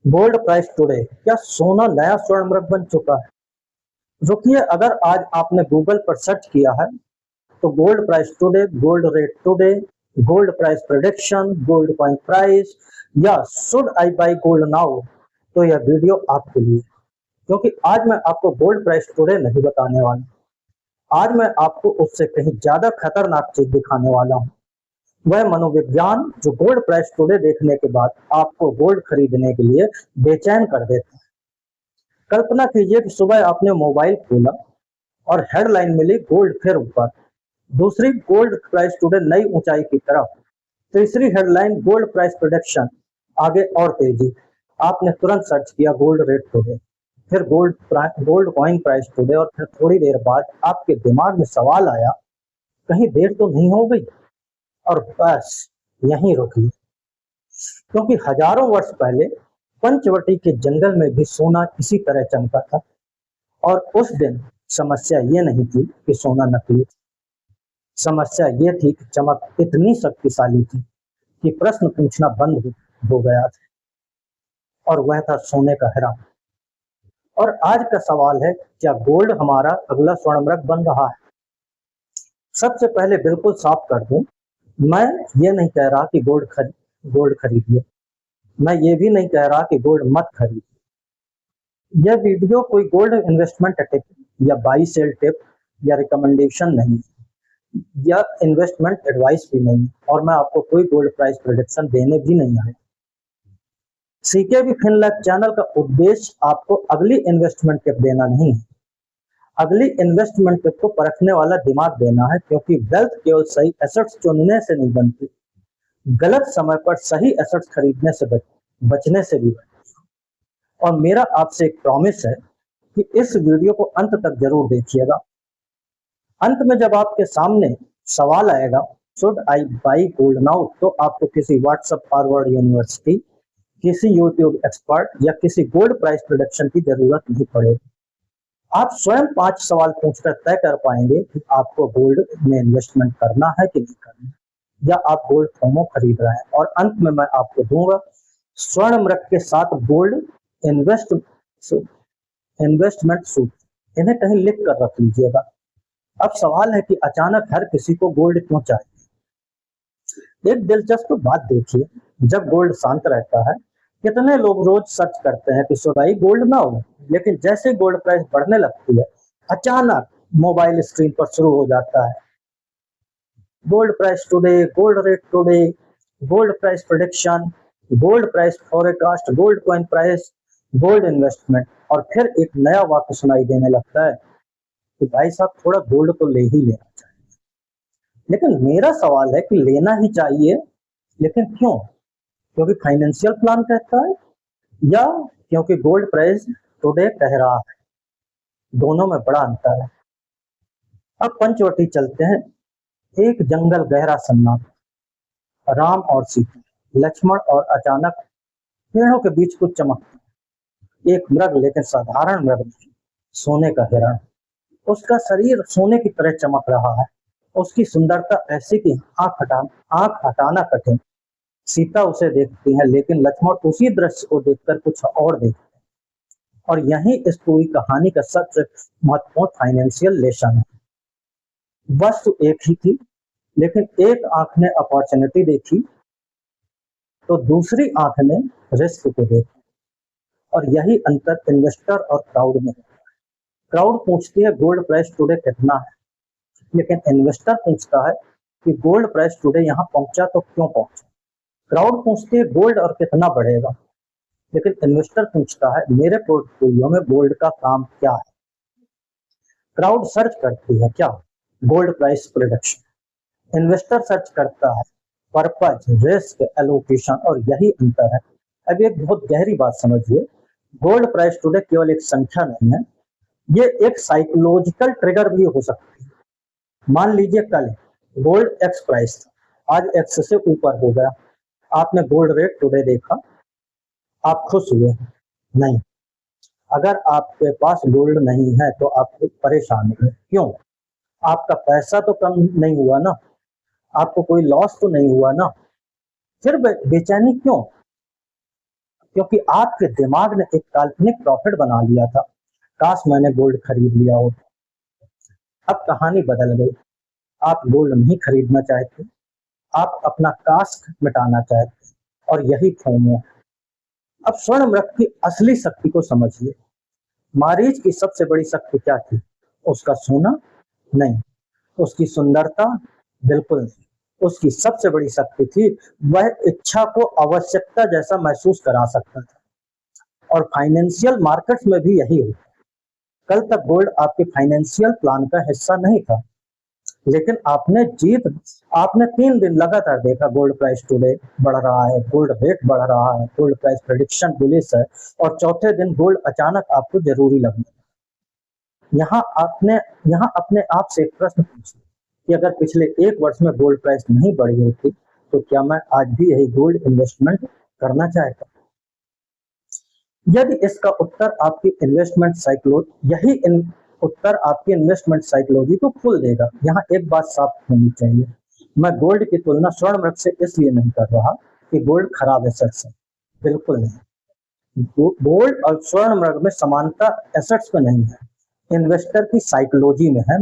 Gold price today, क्या सोना नया स्वर्णमृग बन चुका है? रुकिए, अगर आज आपने गूगल पर सर्च किया है तो gold price today, gold rate today, gold price prediction, gold coin price या should I buy gold now, तो यह वीडियो आपके लिए, क्योंकि आज मैं आपको गोल्ड प्राइस टुडे नहीं बताने वाला। आज मैं आपको उससे कहीं ज्यादा खतरनाक चीज दिखाने वाला हूँ। वह मनोविज्ञान जो गोल्ड प्राइस टुडे देखने के बाद आपको गोल्ड खरीदने के लिए बेचैन कर देता है। कल्पना कीजिए कि सुबह आपने मोबाइल खोला और हेडलाइन मिली गोल्ड फिर ऊपर, दूसरी गोल्ड प्राइस टुडे नई ऊंचाई की तरफ, तीसरी हेडलाइन गोल्ड प्राइस प्रोडक्शन आगे और तेजी। आपने तुरंत सर्च किया गोल्ड रेट टुडे, फिर गोल्ड कॉइन प्राइस टुडे और फिर थोड़ी देर बाद आपके दिमाग में सवाल आया, कहीं देर तो नहीं हो गई? और बस यहीं रुक गई, क्योंकि हजारों वर्ष पहले पंचवटी के जंगल में भी सोना इसी तरह चमका था। और उस दिन समस्या ये नहीं थी कि सोना नकली था, समस्या ये थी कि चमक इतनी शक्तिशाली थी कि प्रश्न पूछना बंद हो गया था, और वह था सोने का हिरा। और आज का सवाल है, क्या गोल्ड हमारा अगला स्वर्णमृग बन रहा है? सबसे पहले बिल्कुल साफ कर दूं, मैं ये नहीं कह रहा कि गोल्ड खरीदिए, मैं ये भी नहीं कह रहा कि गोल्ड मत खरीदिए। यह वीडियो कोई गोल्ड इन्वेस्टमेंट टिप या बाई सेल टिप या रिकमेंडेशन नहीं, या इन्वेस्टमेंट एडवाइस भी नहीं, और मैं आपको कोई गोल्ड प्राइस प्रेडिक्शन देने भी नहीं आया। सीके भी फिनलैक चैनल का उद्देश्य आपको अगली इन्वेस्टमेंट टिप देना नहीं है, अगली इन्वेस्टमेंट टिप को परखने वाला दिमाग देना है, क्योंकि वेल्थ केवल सही एसेट्स चुनने से नहीं बनती, गलत समय पर सही एसेट्स खरीदने से बचने से भी बनती। और मेरा आपसे एक प्रॉमिस है कि इस वीडियो को अंत तक जरूर देखिएगा। अंत में जब आपके सामने सवाल आएगा should I buy gold now, तो आपको किसी व्हाट्सएप फॉरवर्ड यूनिवर्सिटी, किसी यूट्यूब एक्सपर्ट या किसी गोल्ड प्राइस प्रोडक्शन की जरूरत नहीं पड़ेगी। आप स्वयं 5 सवाल पूछकर तय कर पाएंगे कि आपको गोल्ड में इन्वेस्टमेंट करना है कि नहीं करना, या आप गोल्ड फोमो खरीद रहे हैं। और अंत में मैं आपको दूंगा स्वर्णमृग के साथ गोल्ड इन्वेस्टमेंट सूत्र, इन्हें कहीं लिख कर रख लीजिएगा। अब सवाल है कि अचानक हर किसी को गोल्ड क्यों चाहिए? एक दिलचस्प बात देखिए, जब गोल्ड शांत रहता है, कितने लोग रोज सर्च करते हैं कि सुराई गोल्ड ना हो, लेकिन जैसे गोल्ड प्राइस बढ़ने लगती है, अचानक मोबाइल स्क्रीन पर शुरू हो जाता है gold price today, gold rate today, gold price prediction, gold price forecast, gold coin price, gold investment, और फिर एक नया वाक्य सुनाई देने लगता है कि भाई साहब थोड़ा गोल्ड तो ले ही लेना चाहिए। लेकिन मेरा सवाल है कि लेना ही चाहिए, लेकिन क्यों? क्योंकि फाइनेंशियल प्लान कहता है, या क्योंकि गोल्ड प्राइस टुडे कह रहा है? दोनों में बड़ा अंतर है। अब पंचवटी चलते हैं। एक जंगल, गहरा सन्नाटा, राम और सीता, लक्ष्मण, और अचानक पेड़ों के बीच कुछ चमकता, एक मृग, लेकिन साधारण मृग नहीं, सोने का हिरण। उसका शरीर सोने की तरह चमक रहा है, उसकी सुंदरता ऐसी कि आंख हटाना कठिन। सीता उसे देखती है, लेकिन लक्ष्मण उसी दृश्य को देखकर कुछ और देखते हैं। और यही इस पूरी कहानी का सबसे महत्वपूर्ण फाइनेंशियल लेसन है। वस्तु एक ही थी, लेकिन एक आंख ने अपॉर्चुनिटी देखी तो दूसरी आंख ने रिस्क को देखा। और यही अंतर इन्वेस्टर और क्राउड में है। क्राउड पूछती है गोल्ड प्राइस टुडे कितना है, लेकिन इन्वेस्टर पूछता है कि गोल्ड प्राइस टुडे यहाँ पहुंचा तो क्यों पहुंचा। क्राउड पूछती है गोल्ड और कितना बढ़ेगा, लेकिन इन्वेस्टर पूछता है मेरे पोर्टफोलियो में गोल्ड का काम क्या है। क्राउड सर्च करती है क्या, gold price production, investor search करता है पर्पज, रिस्क, एलोकेशन, और यही अंतर है। अब एक बहुत गहरी बात समझिए, गोल्ड प्राइस टुडे केवल एक संख्या नहीं है, ये एक साइकोलॉजिकल ट्रिगर भी हो सकती है। मान लीजिए कल गोल्ड एक्स प्राइस था, आज एक्स से ऊपर हो गया, आपने गोल्ड रेट टुडे देखा, आप खुश हुए? नहीं। अगर आपके पास गोल्ड नहीं है तो आप परेशान हुए, क्यों? आपका पैसा तो कम नहीं हुआ ना, आपको कोई लॉस तो नहीं हुआ ना, फिर बेचैनी क्यों? क्योंकि आपके दिमाग ने एक काल्पनिक प्रॉफिट बना लिया था, काश मैंने गोल्ड खरीद लिया हो। अब कहानी बदल गई, आप गोल्ड नहीं खरीदना चाहते, आप अपना कास्ट मिटाना चाहते, और यही फोमो। अब स्वर्ण मृग की असली शक्ति को समझिए। मारीच की सबसे बड़ी शक्ति क्या थी? उसका सोना नहीं, उसकी सुंदरता बिल्कुल नहीं। उसकी सबसे बड़ी शक्ति थी, वह इच्छा को आवश्यकता जैसा महसूस करा सकता था। और फाइनेंशियल मार्केट्स में भी यही होता। कल तक गोल्ड आपके फाइनेंशियल प्लान का हिस्सा नहीं था, लेकिन आपने 3 दिन लगातार देखा गोल्ड प्राइस टुडे बढ़ रहा है, गोल्ड रेट बढ़ रहा है, गोल्ड प्राइस प्रेडिक्शन बुलिश है, और चौथे दिन गोल्ड अचानक आपको जरूरी लगने। यहाँ अपने आप से एक प्रश्न पूछिए कि अगर पिछले 1 वर्ष में गोल्ड प्राइस नहीं बढ़ी होती, तो क्या मैं आज भी यही गोल्ड इन्वेस्टमेंट करना चाहता? यदि इसका उत्तर आपकी इन्वेस्टमेंट साइकोलॉजी को खोल देगा। यहाँ एक बात साफ होनी चाहिए, मैं गोल्ड की तुलना स्वर्ण मृग से इसलिए नहीं कर रहा कि गोल्ड खराब एसेट्स है, बिल्कुल नहीं। गोल्ड और स्वर्ण मृग में समानता एसेट्स में नहीं है, इन्वेस्टर की साइकोलॉजी में है,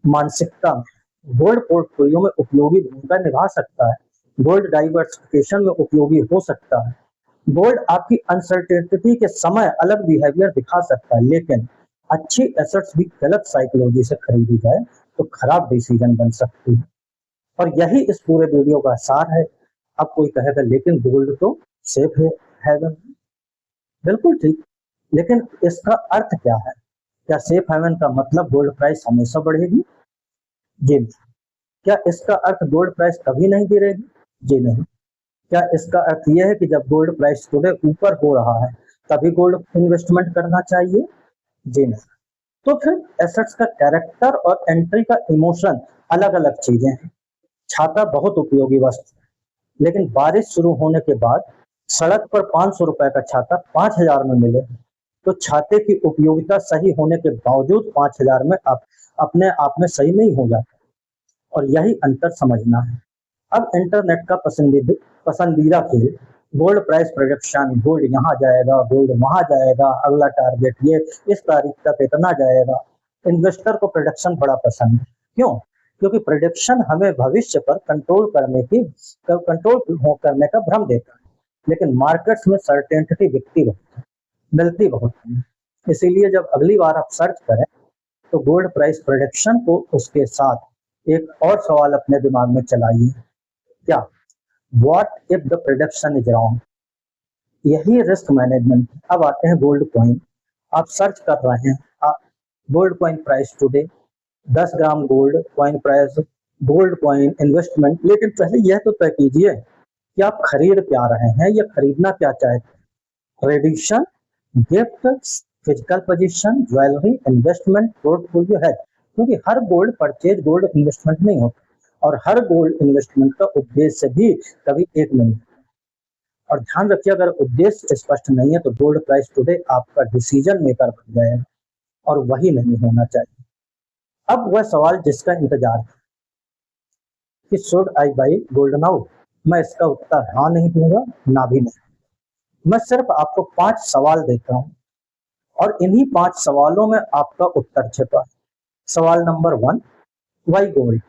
मानसिकता में। गोल्ड पोर्टफोलियो में उपयोगी भूमिका निभा सकता है, गोल्ड डाइवर्सिफिकेशन में उपयोगी हो सकता है, गोल्ड आपकी अनसर्टेनिटी के समय अलग बिहेवियर दिखा सकता है, लेकिन अच्छी एसेट्स भी गलत साइकोलॉजी से खरीदी जाए तो खराब डिसीजन बन सकती है। और यही इस पूरे वीडियो का सार है। अब कोई कहेगा लेकिन गोल्ड तो सेफ है हेवन, बिल्कुल ठीक, लेकिन इसका अर्थ क्या है? क्या सेफ हेवन का मतलब गोल्ड प्राइस हमेशा बढ़ेगी? जी नहीं। क्या इसका अर्थ गोल्ड प्राइस कभी नहीं गिरेगी? जी नहीं। क्या इसका अर्थ यह है कि जब गोल्ड प्राइस टुडे ऊपर हो रहा है तभी गोल्ड इन्वेस्टमेंट करना चाहिए? जी नहीं। तो फिर एसेट्स का कैरेक्टर और एंट्री का इमोशन अलग अलग चीजें हैं। छाता बहुत उपयोगी वस्तु, लेकिन बारिश शुरू होने के बाद सड़क पर 500 रुपए का छाता 5000 में मिले, तो छाते की उपयोगिता सही होने के बावजूद 5000 में अपने आप में सही नहीं हो जाता। और यही अंतर समझना है। अब इंटरनेट का पसंदीदा खेल गोल्ड प्राइस प्रोजेक्शन, गोल्ड यहाँ जाएगा, गोल्ड वहां जाएगा, अगला टारगेट ये, इस तारीख तक इतना जाएगा। इन्वेस्टर को प्रोजेक्शन बड़ा पसंद है। क्यों? क्योंकि प्रोजेक्शन हमें भविष्य पर कंट्रोल करने का भ्रम देता है, लेकिन मार्केट्स में सर्टेनिटी मिलती बहुत है। इसीलिए जब अगली बार आप सर्च करें तो गोल्ड प्राइस प्रोजेक्शन को उसके साथ एक और सवाल अपने दिमाग में चलाइए, क्या what if the production is wrong? यही रिस्क मैनेजमेंट। अब आते हैं गोल्ड कॉइन। आप सर्च कर रहे हैं gold coin price today, 10 gram gold coin price, gold coin investment. लेकिन पहले यह तो तय कीजिए कि आप खरीद क्या रहे हैं या खरीदना क्या चाहते हैं। Tradition, gift, physical position, jewellery, investment, portfolio है। क्योंकि हर गोल्ड परचेज गोल्ड इन्वेस्टमेंट नहीं होता, और हर गोल्ड इन्वेस्टमेंट का उद्देश्य भी कभी एक नहीं। और ध्यान रखिए, अगर उद्देश्य स्पष्ट नहीं है तो गोल्ड प्राइस टुडे आपका डिसीजन मेकर बन जाएगा, और वही नहीं होना चाहिए। अब वह सवाल जिसका इंतजार है कि should I buy gold now, मैं इसका उत्तर हाँ नहीं दूंगा, ना भी नहीं। मैं सिर्फ आपको 5 सवाल देता हूं, और इन्हीं 5 सवालों में आपका उत्तर छिपा है। सवाल नंबर 1, वाई गोल्ड?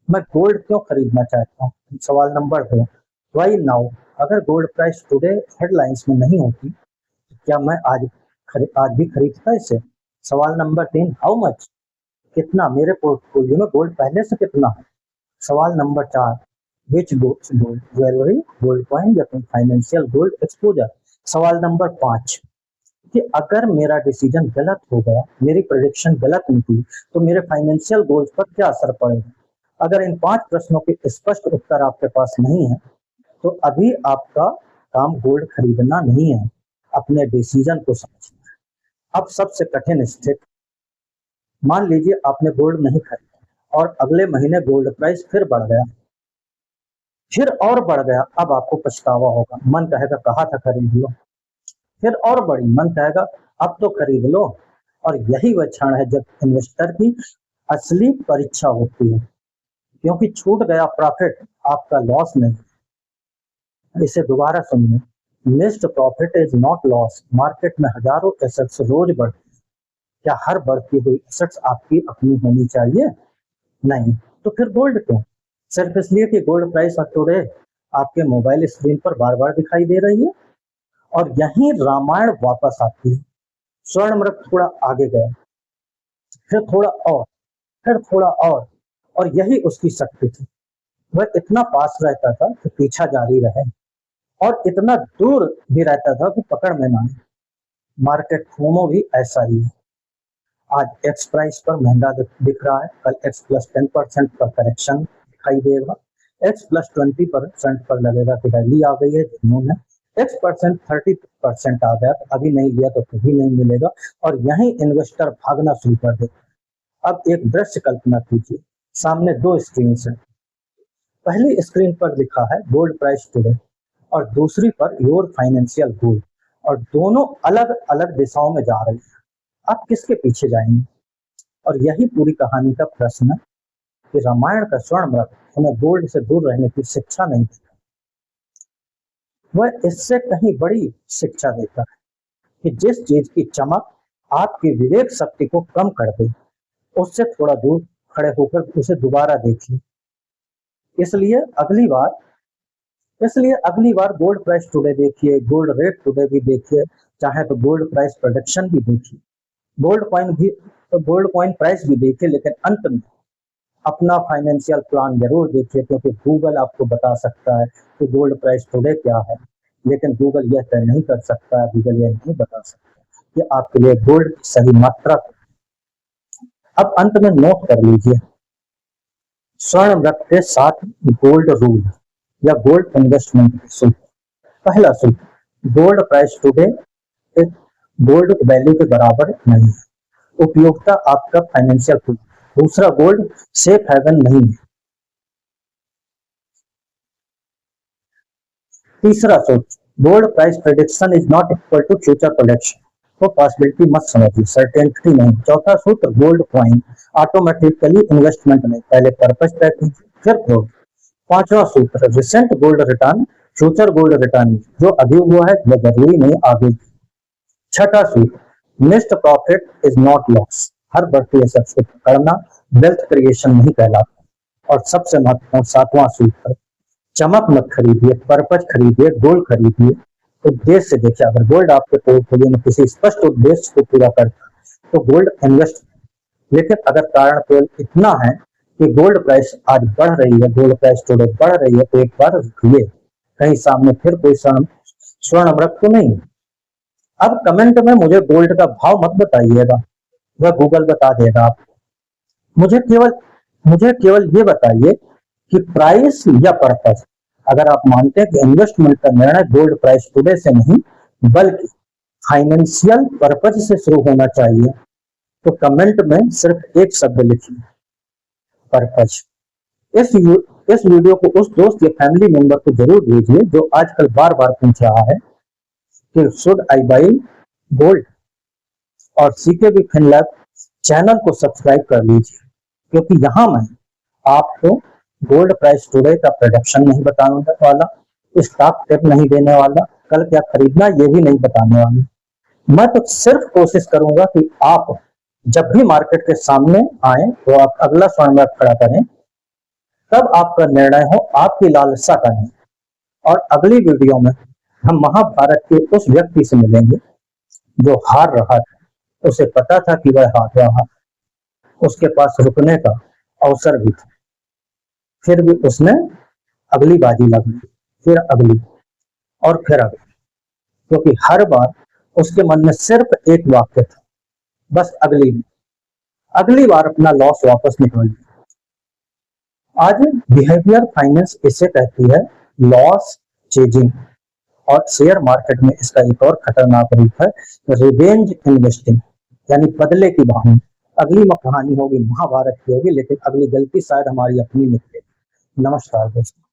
मैं गोल्ड क्यों खरीदना चाहता हूँ। सवाल नंबर 2, वाई नाउ? अगर गोल्ड प्राइस टुडे हेडलाइंस में नहीं होती तो क्या मैं आज भी खरीदता इसे। सवाल नंबर 3, हाउ मच? कितना? मेरे पोर्टफोलियो में गोल्ड पहले से कितना है। सवाल नंबर 4, विच गोल्ड? ज्वेलरी, गोल्ड कॉइन, या फिर फाइनेंशियल गोल्ड एक्सपोजर। सवाल नंबर 5, कि अगर मेरा डिसीजन गलत हो गया, मेरी प्रेडिक्शन गलत निकली, तो मेरे फाइनेंशियल गोल्स पर क्या असर पड़ेगा। अगर इन 5 प्रश्नों के स्पष्ट उत्तर आपके पास नहीं है तो अभी आपका काम गोल्ड खरीदना नहीं है, अपने डिसीजन को समझना है। अब सबसे कठिन स्थिति, मान लीजिए आपने गोल्ड नहीं खरीदा और अगले महीने गोल्ड प्राइस फिर बढ़ गया, फिर और बढ़ गया। अब आपको पछतावा होगा, मन कहेगा कहा था खरीद लो। फिर और बढ़ी, मन कहेगा अब तो खरीद लो। और यही वह क्षण है जब इन्वेस्टर की असली परीक्षा होती है, क्योंकि छूट गया प्रॉफिट आपका लॉस नहीं। इसे दोबारा सुनिए, missed profit is not loss. Market में हजारों एसेट्स रोज बढ़ते, क्या हर बढ़ती हुई एसेट्स आपकी अपनी होनी चाहिए? नहीं। तो फिर गोल्ड क्यों? सिर्फ इसलिए कि गोल्ड प्राइस टुडे आपके मोबाइल स्क्रीन पर बार बार दिखाई दे रही है। और यही रामायण वापस आती है। स्वर्ण मृग थोड़ा आगे गया, फिर थोड़ा और, फिर थोड़ा और यही उसकी शक्ति थी। वह इतना पास रहता था कि पीछा जारी रहे, और इतना दूर भी रहता था कि पकड़ में ना आए। मार्केट फोमो भी ऐसा ही है। आज एक्स प्राइस पर महंगा दिख रहा है, कल एक्स प्लस 10% का करेक्शन दिखाई देगा, एक्स प्लस 20% पर लगेगा कि रैली आ गई है जुनून है, एक्स परसेंट 30% आ गया तो अभी नहीं लिया तो कभी नहीं मिलेगा, और यही इन्वेस्टर भागना शुरू कर देगा। अब एक दृश्य कल्पना कीजिए, सामने दो स्क्रीन है। पहली स्क्रीन पर लिखा है गोल्ड प्राइस टुडे और दूसरी पर योर फाइनेंशियल गोल, और दोनों अलग अलग दिशाओं में जा रही है। आप किसके पीछे जाएंगे? और यही पूरी कहानी का प्रश्न है कि रामायण का स्वर्ण मृग हमें गोल्ड से दूर रहने की शिक्षा नहीं देता, वह इससे कहीं बड़ी शिक्षा देता है कि जिस चीज की चमक आपकी विवेक शक्ति को कम कर दे, उससे थोड़ा दूर खड़े होकर उसे दोबारा देखिए। इसलिए अगली बार गोल्ड प्राइस टुडे देखिए, गोल्ड रेट टुडे भी देखिए, चाहे तो गोल्ड प्राइस प्रोडक्शन भी देखिए, गोल्ड कॉइन प्राइस भी देखिए, लेकिन अंत में अपना फाइनेंशियल प्लान जरूर देखिए, क्योंकि गूगल आपको बता सकता है कि गोल्ड प्राइस टुडे क्या है, लेकिन गूगल यह तय नहीं कर सकता, गूगल यह नहीं बता सकता कि आपके लिए गोल्ड की सही मात्रा। अब अंत में नोट कर लीजिए, स्वर्ण मृग के साथ गोल्ड रूल या गोल्ड इन्वेस्टमेंट सूत्र। पहला सूत्र, gold price today gold value के बराबर नहीं है। उपयोगिता आपका फाइनेंशियल टूल। दूसरा, गोल्ड सेफ हेवन नहीं है। तीसरा सोच, gold price prediction is not equal to future production. तो पॉसिबिलिटी मत समझिए, सर्टेनिटी नहीं। चौथा सूत्र, गोल्ड कॉइन ऑटोमेटिकली इन्वेस्टमेंट नहीं, पहले पर्पस तय कीजिए फिर ग्रोथ। पांचवा सूत्र, recent gold return future gold return, जो अभी हुआ है वह जरूरी नहीं आगे। छठा सूत्र, missed profit is not loss. हर बढ़ती एसेट्स को पकड़ना वेल्थ क्रिएशन नहीं कहलाता। और सबसे महत्वपूर्ण सातवां सूत्र, चमक मत खरीदिए, पर्पज खरीदिए, गोल्ड खरीदिए, उद्देश्य देखिए। अगर गोल्ड आपके पोर्टफोलियो में किसी स्पष्ट उद्देश्य को पूरा करता है तो गोल्ड इन्वेस्ट। लेकिन अगर कारण केवल इतना है कि गोल्ड प्राइस आज बढ़ रही है, गोल्ड प्राइस टुडे बढ़ रही है, तो एक बार रुकिए, कहीं सामने फिर कोई स्वर्ण मृग तो नहीं। अब कमेंट में मुझे गोल्ड का भाव मत बताइएगा, वह गूगल बता देगा आपको। मुझे केवल ये बताइए कि प्राइस या पर्पस। अगर आप मानते हैं कि इन्वेस्टमेंट का निर्णय गोल्ड प्राइस टुडे से नहीं बल्कि फाइनेंशियल पर्पज से शुरू होना चाहिए, तो कमेंट में सिर्फ एक शब्द लिखिए, पर्पज। इस वीडियो को उस दोस्त या फैमिली मेंबर को जरूर भेजिए जो आजकल बार बार पूछ रहा है कि शुड आई बाई गोल्ड। और सीकेबी फिनलैब चैनल को सब्सक्राइब कर लीजिए, क्योंकि यहाँ मैं आपको गोल्ड प्राइस टुडे का प्रेडिक्शन नहीं बताने वाला, स्टॉक टिप नहीं देने वाला, कल क्या खरीदना ये भी नहीं बताने वाला। मैं तो सिर्फ कोशिश करूंगा कि आप जब भी मार्केट के सामने आए तो आप अगला स्वर्ण मृग खड़ा करें, तब आपका निर्णय हो आपकी लालसा का नहीं। और अगली वीडियो में हम महाभारत के उस व्यक्ति से मिलेंगे जो हार रहा था, उसे पता था कि वह हार रहा, उसके पास रुकने का अवसर भी था, फिर भी उसने अगली बाजी लगाई, फिर अगली और फिर अगली, क्योंकि हर बार उसके मन में सिर्फ एक वाक्य था, बस अगली बार अपना लॉस वापस निकाल लिया। आज बिहेवियर फाइनेंस इसे कहती है लॉस चेजिंग, और शेयर मार्केट में इसका एक और खतरनाक रूप है रिवेंज इन्वेस्टिंग, यानी बदले की कहानी। अगली कहानी होगी महाभारत की होगी, लेकिन अगली गलती शायद हमारी अपनी निकलेगी। नमस्कार दोस्तों।